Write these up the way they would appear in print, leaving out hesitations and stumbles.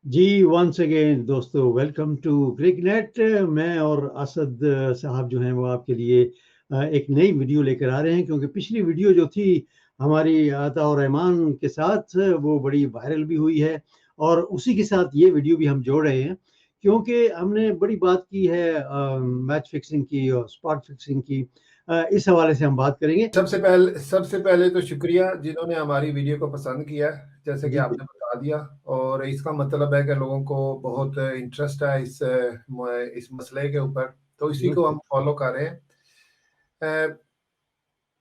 जी, once again दोस्तों welcome to क्रिकनेट। मैं और असद साहब जो हैं वो आपके लिए एक नई वीडियो लेकर आ रहे हैं, क्योंकि पिछली वीडियो जो थी हमारी अता और रहमान के साथ वो बड़ी वायरल भी हुई है, और उसी के साथ ये वीडियो भी हम जोड़ रहे हैं क्योंकि हमने बड़ी बात की है मैच फिक्सिंग की और स्पॉट फिक्सिंग की। इस हवाले से हम बात करेंगे। सबसे पहले तो शुक्रिया जिन्होंने हमारी वीडियो को पसंद किया, जैसे कि जी आपने बता दिया। और इसका मतलब है कि लोगों को बहुत इंटरेस्ट है इस मसले के ऊपर, तो इसी को बिल्कुल। हम फॉलो कर रहे हैं। अ,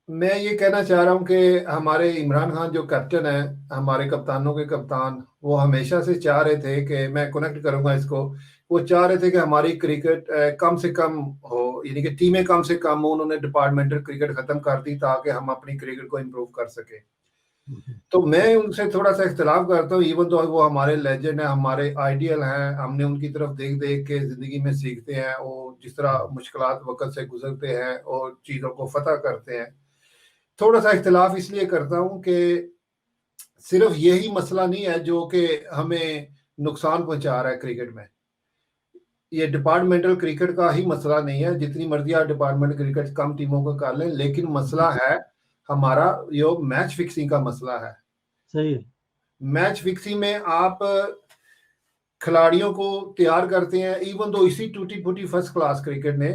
मैं ये कहना चाह रहा हूँ कि हमारे इमरान खान जो कैप्टन है, हमारे कप्तानों के कप्तान, वो हमेशा से चाह रहे थे कि मैं कनेक्ट करूंगा इसको। वो चाह रहे थे कि हमारी क्रिकेट कम से कम हो, यानी कि टीमें कम से कम हो। उन्होंने डिपार्टमेंटल क्रिकेट खत्म कर दी ताकि हम अपनी क्रिकेट को इम्प्रूव कर सके। तो मैं उनसे थोड़ा सा इख्तिलाफ करता हूँ, इवन तो वो हमारे लेजेंड है, हमारे आइडियल हैं। हमने उनकी तरफ देख देख के ज़िंदगी में सीखते हैं, वो जिस तरह मुश्किलात वक़्त से गुजरते हैं और चीज़ों को फ़तह करते हैं। थोड़ा सा इख्तिलाफ इसलिए करता हूँ कि सिर्फ यही मसला नहीं है जो कि हमें नुकसान पहुंचा रहा है क्रिकेट में। ये डिपार्टमेंटल क्रिकेट का ही मसला नहीं है, जितनी मर्जी आप डिपार्टमेंटल क्रिकेट कम टीमों को कर लें, लेकिन मसला है हमारा जो मैच फिक्सिंग का मसला है। सही है। मैच फिक्सिंग में आप खिलाड़ियों को तैयार करते हैं, इवन दो इसी टूटी फूटी फर्स्ट क्लास क्रिकेट ने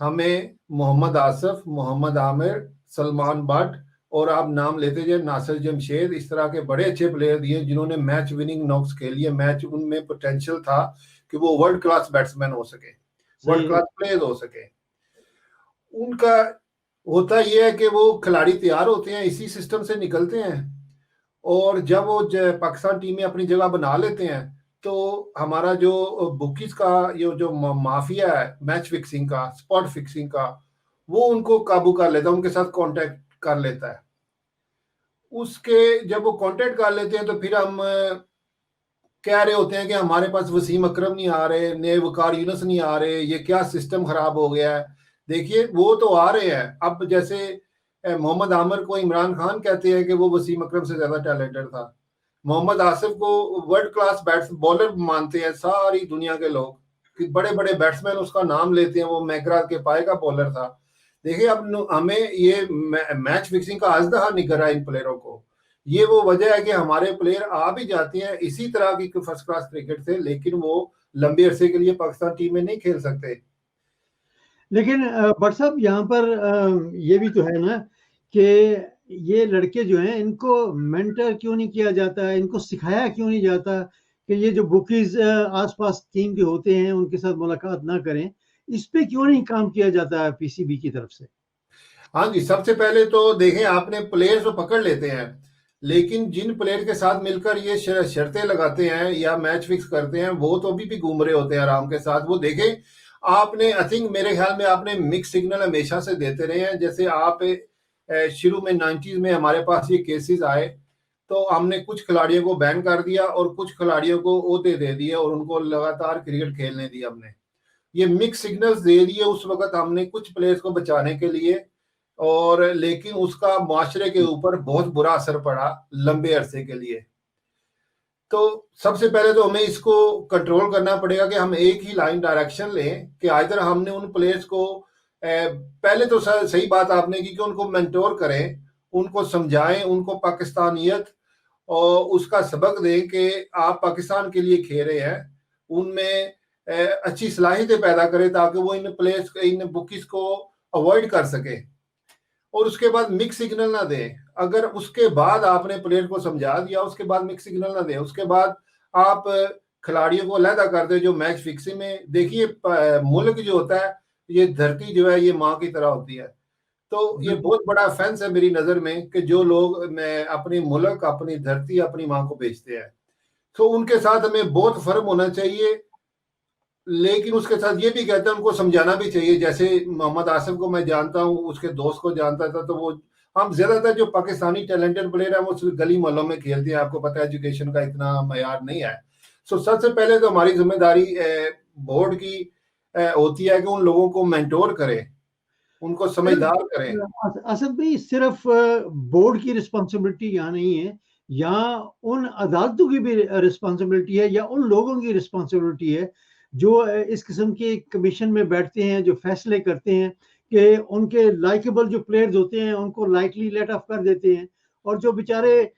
हमें मोहम्मद आसिफ, मोहम्मद आमिर, सलमान बट और आप नाम लेते जाए नासिर जमशेद, इस तरह के बड़े अच्छे प्लेयर दिए जिन्होंने मैच विनिंग नॉक्स खेली है। मैच उनमें पोटेंशियल था कि वो वर्ल्ड क्लास बैट्समैन हो सके, सही वर्ल्ड है। क्लास प्लेयर हो सके। उनका होता यह है कि वो खिलाड़ी तैयार होते हैं, इसी सिस्टम से निकलते हैं, और जब वो पाकिस्तान टीम में अपनी जगह बना लेते हैं तो हमारा जो बुकीज का ये जो माफिया है मैच फिक्सिंग का, स्पॉट फिक्सिंग का, वो उनको काबू कर लेता है, उनके साथ कांटेक्ट कर लेता है। उसके जब वो कांटेक्ट कर लेते हैं तो फिर हम कह रहे होते हैं कि हमारे पास वसीम अकरम नहीं आ रहे, नए वकार यूनुस नहीं आ रहे, ये क्या सिस्टम खराब हो गया है। देखिए वो तो आ रहे हैं। अब जैसे मोहम्मद आमिर को इमरान खान कहते हैं कि वो वसीम अकरम से ज्यादा टैलेंटेड था। मोहम्मद आसिफ को वर्ल्ड क्लास बैट्स बॉलर मानते हैं सारी दुनिया के लोग, कि बड़े बड़े बैट्समैन उसका नाम लेते हैं, वो मैकग्रा के पाए का बॉलर था। देखिए अब हमें ये मैच फिक्सिंग का अजदहा निकल रहा है इन प्लेयरों को। ये वो वजह है कि हमारे प्लेयर आ भी जाते हैं इसी तरह की फर्स्ट क्लास क्रिकेट से, लेकिन वो लंबे अरसे के लिए पाकिस्तान टीम में नहीं खेल सकते। लेकिन बट साहब यहाँ पर ये भी तो है ना कि ये लड़के जो हैं इनको मेंटर क्यों नहीं किया जाता है, इनको सिखाया क्यों नहीं जाता कि ये जो बुकीज आसपास टीम के होते हैं उनके साथ मुलाकात ना करें। इस पे क्यों नहीं काम किया जाता है पीसीबी की तरफ से? हाँ जी, सबसे पहले तो देखें, आपने प्लेयर्स तो पकड़ लेते हैं, लेकिन जिन प्लेयर के साथ मिलकर ये शर्तें लगाते हैं या मैच फिक्स करते हैं, वो तो अभी भी घूम रहे होते हैं आराम के साथ। वो देखें, आपने आई थिंक मेरे ख्याल में आपने मिक्स सिग्नल हमेशा से देते रहे हैं। जैसे आप शुरू में 90s में हमारे पास ये केसेस आए तो हमने कुछ खिलाड़ियों को बैन कर दिया और कुछ खिलाड़ियों को ओहदे दे दिए और उनको लगातार क्रिकेट खेलने दी हमने। ये मिक्स सिग्नल्स दे दिए उस वक्त हमने कुछ प्लेयर्स को बचाने के लिए, और लेकिन उसका माशरे के ऊपर बहुत बुरा असर पड़ा लंबे अरसे के लिए। तो सबसे पहले तो हमें इसको कंट्रोल करना पड़ेगा कि हम एक ही लाइन डायरेक्शन लें, कि आइदर हमने उन प्लेयर्स को पहले तो सही बात आपने की कि उनको मेंटोर करें, उनको समझाएं, उनको पाकिस्तानियत और उसका सबक दें कि आप पाकिस्तान के लिए खेल रहे हैं। उनमें अच्छी सलाहियतें पैदा करें ताकि वो इन प्लेयर्स, इन बुकीज को अवॉइड कर सके, और उसके बाद मिक्स सिग्नल ना दें। अगर उसके बाद आपने प्लेयर को समझा दिया, उसके बाद मिक्स सिग्नल ना दें, उसके बाद आप खिलाड़ियों को अलहदा कर दे जो मैच फिक्सिंग में। देखिए मुल्क जो होता है, ये धरती जो है ये माँ की तरह होती है। तो ये बिल्कुल। बहुत बड़ा ऑफेंस है मेरी नजर में कि जो लोग मैं अपनी मुल्क, अपनी धरती, अपनी माँ को बेचते हैं। तो उनके साथ हमें बहुत फर्म होना चाहिए, लेकिन उसके साथ ये भी कहते हैं उनको समझाना भी चाहिए। जैसे मोहम्मद आसिफ को मैं जानता हूँ, उसके दोस्त को जानता था, तो वो हम ज्यादातर जो पाकिस्तानी टैलेंटेड प्लेयर है वो सिर्फ गली मोहल्लों में खेलते हैं। आपको पता है एजुकेशन का इतना मयार नहीं है। सो सबसे पहले तो हमारी जिम्मेदारी बोर्ड की होती है कि उन लोगों को मेंटोर करें, उनको समझदार करें। असद भाई, सिर्फ बोर्ड की रिस्पॉन्सिबिलिटी यहाँ नहीं है, या उन अदालतों की भी रिस्पॉन्सिबिलिटी है या उन लोगों की रिस्पॉन्सिबिलिटी है जो इस किस्म के कमीशन में बैठते हैं, जो फैसले करते हैं कि उनके लाइकेबल जो प्लेयर्स होते हैं उनको लाइटली लेट ऑफ कर देते हैं, और जो बेचारे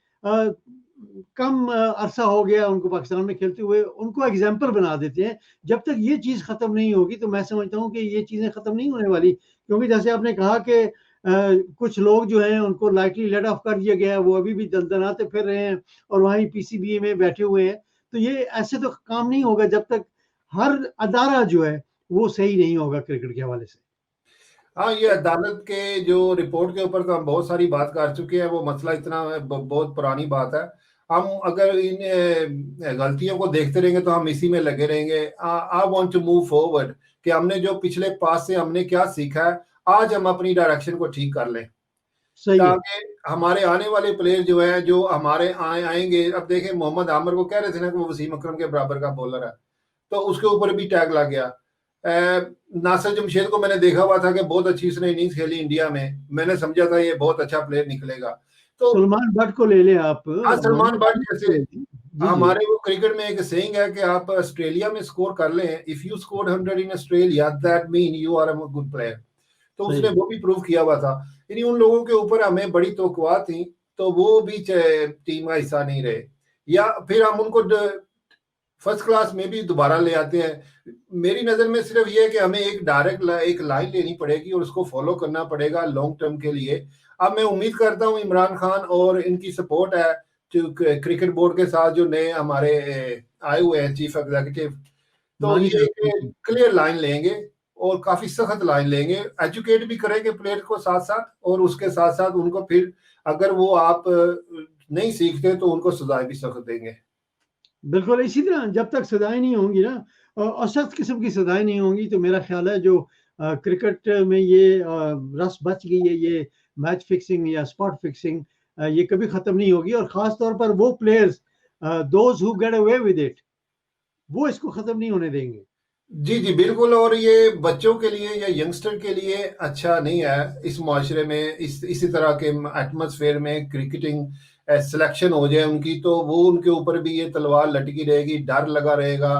कम अरसा हो गया उनको पाकिस्तान में खेलते हुए, उनको एग्जाम्पल बना देते हैं। जब तक ये चीज़ ख़त्म नहीं होगी तो मैं समझता हूँ कि ये चीज़ें ख़त्म नहीं होने वाली, क्योंकि जैसे आपने कहा कि कुछ लोग जो हैं उनको लाइटली लेट ऑफ कर दिया गया है, वो अभी भी दंदनाते फिर रहे हैं और वहीं पीसीबी में बैठे हुए हैं। तो ये ऐसे तो काम नहीं होगा जब तक हर अदारा जो है वो सही नहीं होगा क्रिकेट के हवाले से। हाँ, ये अदालत के जो रिपोर्ट के ऊपर तो हम बहुत सारी बात कर चुके हैं, वो मसला इतना बहुत पुरानी बात है। हम अगर इन गलतियों को देखते रहेंगे तो हम इसी में लगे रहेंगे। I want to move forward कि हमने जो पिछले पास से हमने क्या सीखा है, आज हम अपनी डायरेक्शन को ठीक कर लें, सही है। ताकि हमारे आने वाले प्लेयर जो हैं, जो हमारे आएंगे। अब देखें, मोहम्मद आमिर को कह रहे थे ना कि वो वसीम अकरम के बराबर का बॉलर है, तो उसके ऊपर भी टैग लग गया। नासिर जमशेद को मैंने देखा हुआ था कि बहुत अच्छी उसने इनिंग्स खेली इंडिया में, मैंने समझा था ये बहुत अच्छा प्लेयर निकलेगा। तो सलमान बट को ले लें आप, हाँ, सलमान मोहम्मद बट आमिर को जैसे ले लें। जी, जी। हमारे वो क्रिकेट में एक सेइंग है कि आप ऑस्ट्रेलिया में स्कोर कर लें, if you score 100 in Australia that mean you are a good player. तो सही उसने है। वो भी प्रूव किया हुआ था। यानी उन लोगों के ऊपर हमें बड़ी तवक्कुआत थी, तो वो भी टीम का हिस्सा नहीं रहे, या फिर हम उनको फर्स्ट क्लास में भी दोबारा ले आते हैं। मेरी नज़र में सिर्फ ये है कि हमें एक डायरेक्ट एक लाइन लेनी पड़ेगी और उसको फॉलो करना पड़ेगा लॉन्ग टर्म के लिए। अब मैं उम्मीद करता हूँ इमरान खान और इनकी सपोर्ट है जो क्रिकेट बोर्ड के साथ, जो नए हमारे आए हुए हैं चीफ एग्जीक्यूटिव, तो मानी ये साहब। एक क्लियर लाइन लेंगे और काफी सख्त लाइन लेंगे, एजुकेट भी करेंगे प्लेयर को साथ साथ, और उसके साथ साथ उनको फिर अगर वो आप नहीं सीखते तो उनको सजाएं भी सख्त देंगे। बिल्कुल, इसी तरह जब तक सज़ाएँ नहीं होंगी ना, और सख्त किस्म की सज़ाएँ नहीं होंगी, तो मेरा ख़्याल है जो क्रिकेट में ये रस बच गई है, ये मैच फिक्सिंग या स्पॉट फिक्सिंग, ये कभी ख़त्म नहीं होगी, और ख़ास तौर पर वो players those who get away with it, वो इसको ख़त्म नहीं होने देंगे। जी, जी, बिल्कुल। और ये बच्चों के लिए या यंगस्टर के लिए अच्छा नहीं है इस माशरे में, इसी तरह के एटमॉस्फेयर में क्रिकेटिंग सिलेक्शन हो जाए उनकी, तो वो उनके ऊपर भी ये तलवार लटकी रहेगी, डर लगा रहेगा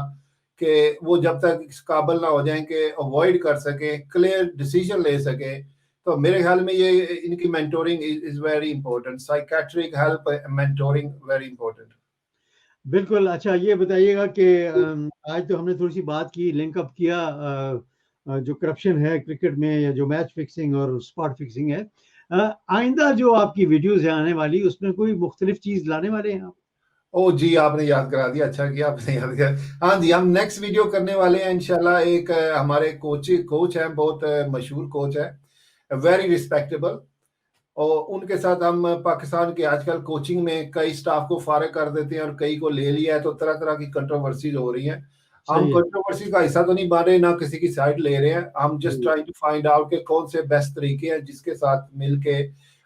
कि वो जब तक इस काबिल ना हो जाएं कि अवॉइड कर सकें, क्लियर डिसीजन ले सकें। तो मेरे ख्याल में ये इनकी mentoring is very important, psychiatric help, mentoring very important. बिल्कुल, अच्छा ये बताइएगा कि आज तो हमने थोड़ी-सी बात की, लिंक अप किया जो करप्शन है क्रिकेट में या जो मैच फिक्सिंग और स्पॉट फिक्सिंग है। आइंदा जो आपकी वीडियोज़ हैं आने वाली, उसमें कोई मुख्तलिफ चीज़ लाने वाले हैं आप? ओह जी, आपने याद करा दिया, अच्छा किया आपने याद किया। हाँ जी, हम नेक्स्ट वीडियो करने वाले हैं इंशाल्लाह। एक हमारे कोच हैं, बहुत मशहूर कोच है, वेरी रिस्पेक्टेबल, और उनके साथ हम पाकिस्तान के आजकल कोचिंग में कई स्टाफ को फारिग कर देते हैं और कई को ले लिया है, तो तरह तरह की कंट्रोवर्सीज हो रही हैं। हम सही है, कंट्रोवर्सी का हिस्सा तो नहीं बन रहे, ना किसी की साइड ले रहे हैं, हम जस्ट सही है। ट्राइंग टू फाइंड आउट के कौन से बेस्ट तरीके हैं जिसके साथ मिलके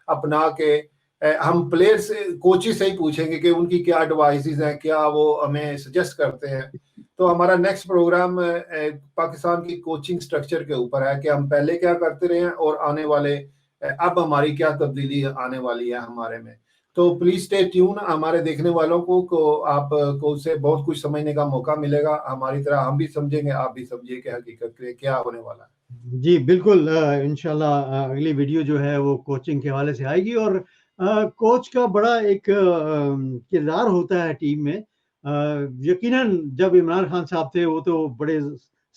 अपना के हम प्लेयर्स कोचिज से ही पूछेंगे कि उनकी क्या एडवाइसेस हैं, क्या वो हमें सजेस्ट करते हैं। तो हमारा नेक्स्ट प्रोग्राम पाकिस्तान की कोचिंग स्ट्रक्चर के ऊपर है कि हम पहले क्या करते रहे हैं और आने वाले अब हमारी क्या तब्दीली आने वाली है हमारे में। तो प्लीज स्टे ट्यून, हमारे देखने वालों को आप को उससे बहुत कुछ समझने का मौका मिलेगा। हमारी तरह हम भी समझेंगे, आप भी समझिए कि हकीकत में क्या होने वाला है। जी, बिल्कुल, इंशाल्लाह अगली वीडियो जो है वो कोचिंग के हवाले से आएगी, और कोच का बड़ा एक किरदार होता है टीम में। यकीनन जब इमरान खान साहब थे वो तो बड़े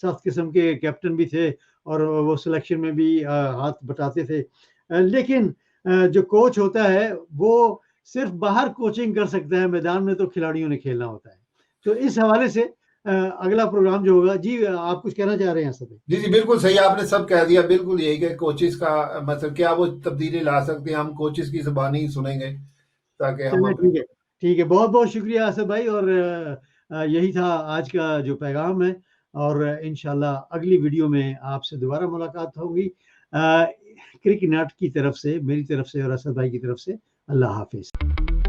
सख्त किस्म के कैप्टन भी थे और वो सिलेक्शन में भी हाथ बटाते थे। लेकिन जो कोच होता है वो सिर्फ बाहर कोचिंग कर सकता है, मैदान में तो खिलाड़ियों ने खेलना होता है। तो इस हवाले से अगला प्रोग्राम जो होगा जी, आप कुछ कहना चाह रहे हैं सर? जी, जी, बिल्कुल सही, आपने सब कह दिया। बिल्कुल यही कि कोचिज़ का मतलब क्या वो तब्दीली ला सकते हैं, हम कोचिज़ की ज़ुबानी ही सुनेंगे ताकि हम चलिए अपनी। ठीक है, ठीक है। बहुत-बहुत शुक्रिया आसिफ भाई, और यही था आज का जो पैगाम है, और इंशाल्लाह अगली वीडियो में आपसे दोबारा मुलाकात होगी। क्रिक नट की तरफ से, मेरी तरफ से और असद भाई की तरफ से, अल्लाह हाफ़िज़।